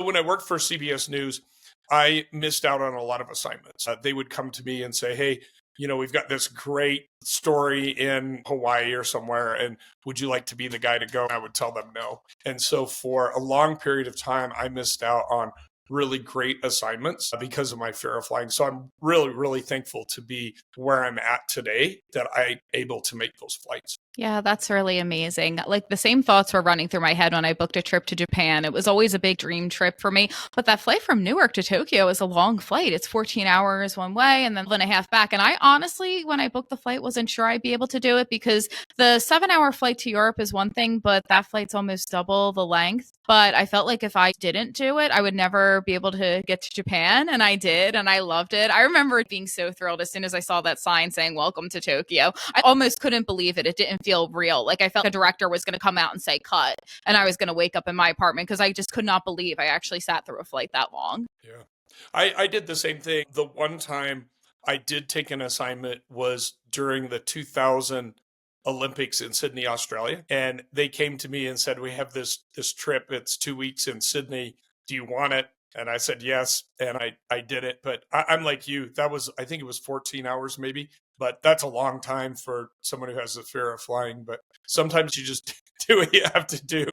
When I worked for CBS News, I missed out on a lot of assignments. They would come to me and say, hey, we've got this great story in Hawaii or somewhere, and would you like to be the guy to go? I would tell them no. And so for a long period of time, I missed out on really great assignments because of my fear of flying. So I'm really, really thankful to be where I'm at today, that I'm able to make those flights. Yeah, that's really amazing. Like the same thoughts were running through my head when I booked a trip to Japan. It was always a big dream trip for me. But that flight from Newark to Tokyo is a long flight. It's 14 hours one way and then 1.5 back. And I honestly, when I booked the flight, wasn't sure I'd be able to do it because the 7 hour flight to Europe is one thing, but that flight's almost double the length. But I felt like if I didn't do it, I would never be able to get to Japan. And I did, and I loved it. I remember being so thrilled as soon as I saw that sign saying, Welcome to Tokyo. I almost couldn't believe it. It didn't feel real. Like I felt the director was going to come out and say, cut. And I was going to wake up in my apartment because I just could not believe I actually sat through a flight that long. Yeah. I did the same thing. The one time I did take an assignment was during the 2000 Olympics in Sydney, Australia. And they came to me and said, we have this trip. It's 2 weeks in Sydney. Do you want it? And I said yes. And I did it. But I'm like you. I think it was 14 hours maybe. But that's a long time for someone who has a fear of flying. But sometimes you just do what you have to do.